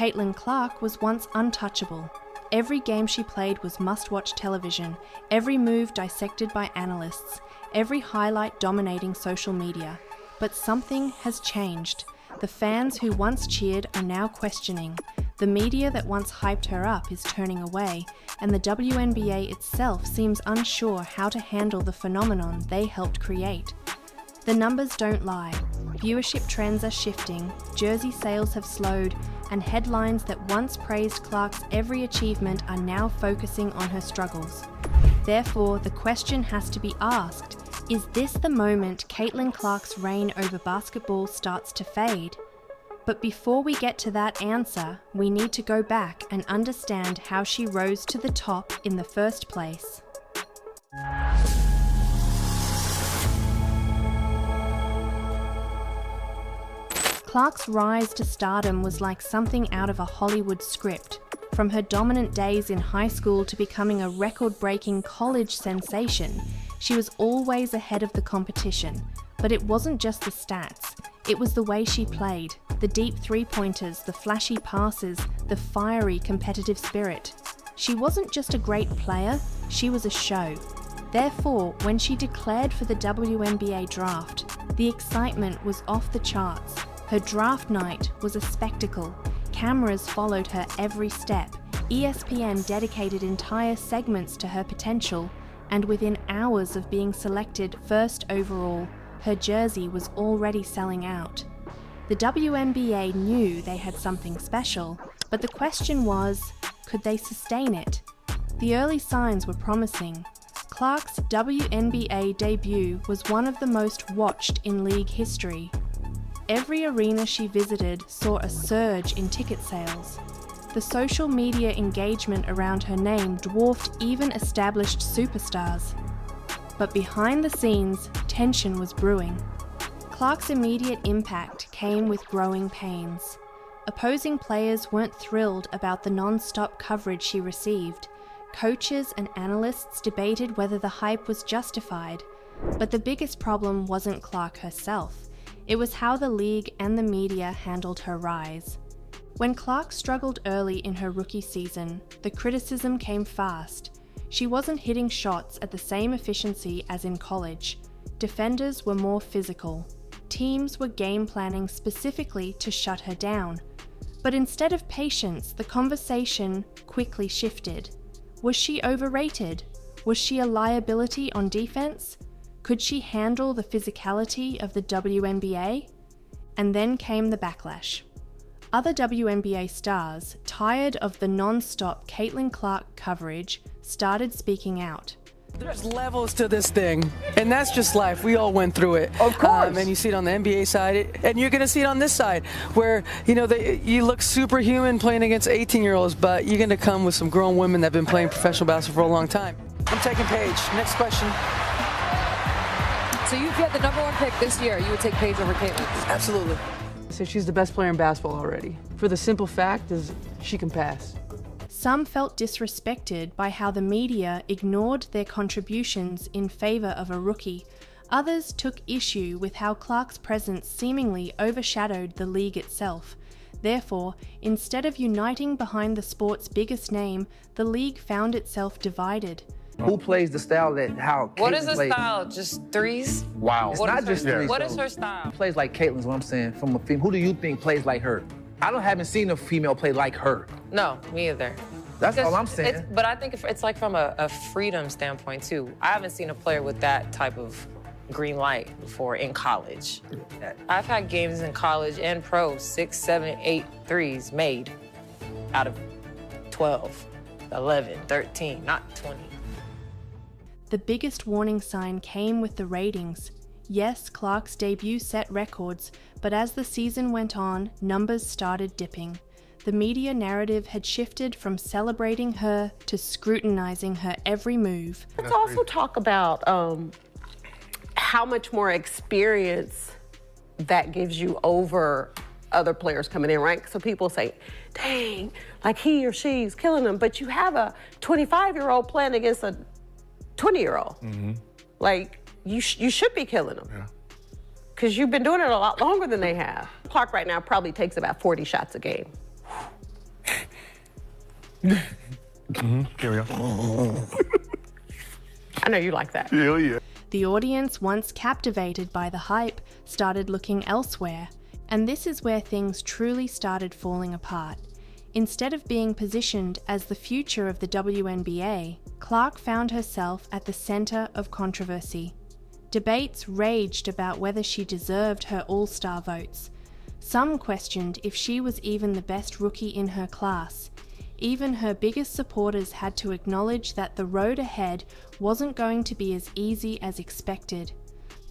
Caitlin Clark was once untouchable. Every game she played was must-watch television, every move dissected by analysts, every highlight dominating social media. But something has changed. The fans who once cheered are now questioning. The media that once hyped her up is turning away, and the WNBA itself seems unsure how to handle the phenomenon they helped create. The numbers don't lie. Viewership trends are shifting, jersey sales have slowed, and headlines that once praised Clark's every achievement are now focusing on her struggles. Therefore, the question has to be asked, is this the moment Caitlin Clark's reign over basketball starts to fade? But before we get to that answer, we need to go back and understand how she rose to the top in the first place. Clark's rise to stardom was like something out of a Hollywood script. From her dominant days in high school to becoming a record-breaking college sensation, she was always ahead of the competition. But it wasn't just the stats, it was the way she played, the deep three-pointers, the flashy passes, the fiery competitive spirit. She wasn't just a great player, she was a show. Therefore, when she declared for the WNBA Draft, the excitement was off the charts. Her draft night was a spectacle. Cameras followed her every step. ESPN dedicated entire segments to her potential, and within hours of being selected first overall, her jersey was already selling out. The WNBA knew they had something special, but the question was, could they sustain it? The early signs were promising. Clark's WNBA debut was one of the most watched in league history. Every arena she visited saw a surge in ticket sales. The social media engagement around her name dwarfed even established superstars. But behind the scenes, tension was brewing. Clark's immediate impact came with growing pains. Opposing players weren't thrilled about the non-stop coverage she received. Coaches and analysts debated whether the hype was justified. But the biggest problem wasn't Clark herself. It was how the league and the media handled her rise. When Clark struggled early in her rookie season, the criticism came fast. She wasn't hitting shots at the same efficiency as in college. Defenders were more physical. Teams were game planning specifically to shut her down. But instead of patience, the conversation quickly shifted. Was she overrated? Was she a liability on defense? Could she handle the physicality of the WNBA? And then came the backlash. Other WNBA stars, tired of the non-stop Caitlin Clark coverage, started speaking out. There's levels to this thing, and that's just life. We all went through it. Of course. And you see it on the NBA side, and you're going to see it on this side, where, you know, you look superhuman playing against 18-year-olds, but you're going to come with some grown women that have been playing professional basketball for a long time. I'm taking Paige. Next question. So if you had the #1 pick this year, you would take Paige over Caitlin? Absolutely. So she's the best player in basketball already. For the simple fact is she can pass. Some felt disrespected by how the media ignored their contributions in favor of a rookie. Others took issue with how Clark's presence seemingly overshadowed the league itself. Therefore, instead of uniting behind the sport's biggest name, the league found itself divided. Who plays the style that how Caitlin What is the plays? style? Just threes? Wow. It's not just threes. What is her style? Plays like Caitlin's what I'm saying. From a female. Who do you think plays like her? haven't seen a female play like her. No, me either. That's all I'm saying. But I think it's like from a freedom standpoint too. I haven't seen a player with that type of green light before in college. I've had games in college and pro, 6, 7, 8 threes made out of 12, 11, 13, not 20. The biggest warning sign came with the ratings. Yes, Clark's debut set records, but as the season went on, numbers started dipping. The media narrative had shifted from celebrating her to scrutinizing her every move. Let's also talk about how much more experience that gives you over other players coming in, right? So people say, dang, like he or she's killing them, but you have a 25-year-old playing against a 20-year-old. Mm-hmm. Like, you should be killing them. Yeah. Because you've been doing it a lot longer than they have. Clark right now probably takes about 40 shots a game. Here we go. I know you like that. Hell yeah. The audience, once captivated by the hype, started looking elsewhere, and this is where things truly started falling apart. Instead of being positioned as the future of the WNBA, Clark found herself at the center of controversy. Debates raged about whether she deserved her All-Star votes. Some questioned if she was even the best rookie in her class. Even her biggest supporters had to acknowledge that the road ahead wasn't going to be as easy as expected.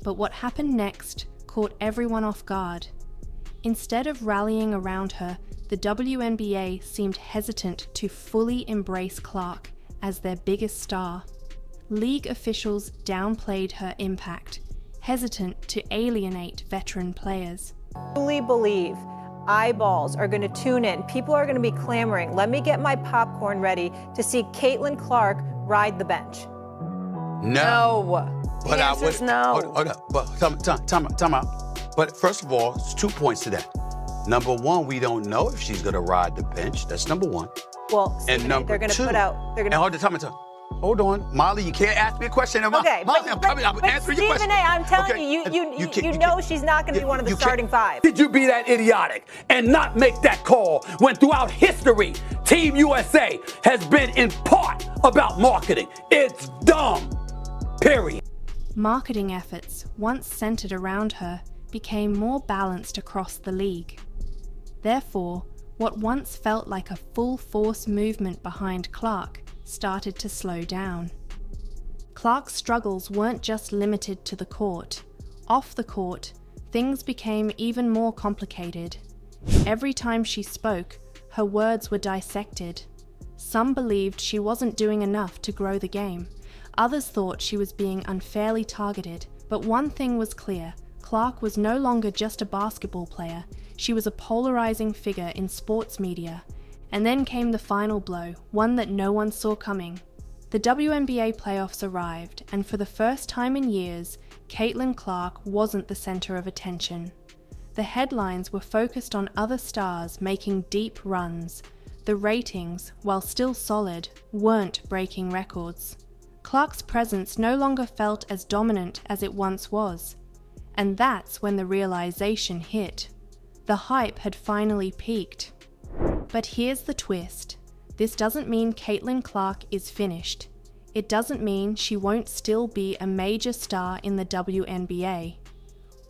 But what happened next caught everyone off guard. Instead of rallying around her, the WNBA seemed hesitant to fully embrace Clark as their biggest star. League officials downplayed her impact, hesitant to alienate veteran players. I truly believe eyeballs are going to tune in. People are going to be clamoring. Let me get my popcorn ready to see Caitlin Clark ride the bench. No. The answer is no. Hold up. But time out. But first of all, there's 2 points to that. Number one, we don't know if she's going to ride the bench. That's number one. Well, And Stephen A, number they're going to two. put out. They're going And to. hold on, Molly, you can't ask me a question. Okay, Molly, I'm answering your Stephen question. A, I'm telling Okay, you know she's not going to be one of the starting five. Did you be that idiotic and not make that call when throughout history, Team USA has been in part about marketing? It's dumb. Period. Marketing efforts, once centered around her, became more balanced across the league. Therefore, what once felt like a full-force movement behind Clark started to slow down. Clark's struggles weren't just limited to the court. Off the court, things became even more complicated. Every time she spoke, her words were dissected. Some believed she wasn't doing enough to grow the game. Others thought she was being unfairly targeted. But one thing was clear: Clark was no longer just a basketball player. She was a polarizing figure in sports media. And then came the final blow, one that no one saw coming. The WNBA playoffs arrived, and for the first time in years, Caitlin Clark wasn't the center of attention. The headlines were focused on other stars making deep runs. The ratings, while still solid, weren't breaking records. Clark's presence no longer felt as dominant as it once was. And that's when the realization hit. The hype had finally peaked. But here's the twist. This doesn't mean Caitlin Clark is finished. It doesn't mean she won't still be a major star in the WNBA.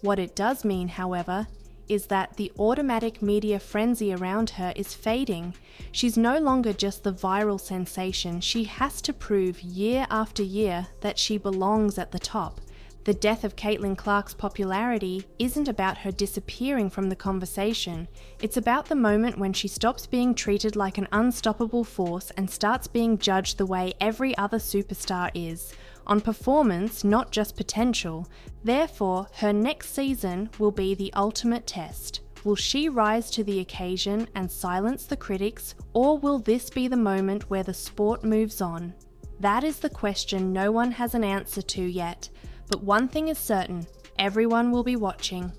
What it does mean, however, is that the automatic media frenzy around her is fading. She's no longer just the viral sensation. She has to prove year after year that she belongs at the top. The death of Caitlin Clark's popularity isn't about her disappearing from the conversation. It's about the moment when she stops being treated like an unstoppable force and starts being judged the way every other superstar is, on performance, not just potential. Therefore, her next season will be the ultimate test. Will she rise to the occasion and silence the critics, or will this be the moment where the sport moves on? That is the question no one has an answer to yet. But one thing is certain, everyone will be watching.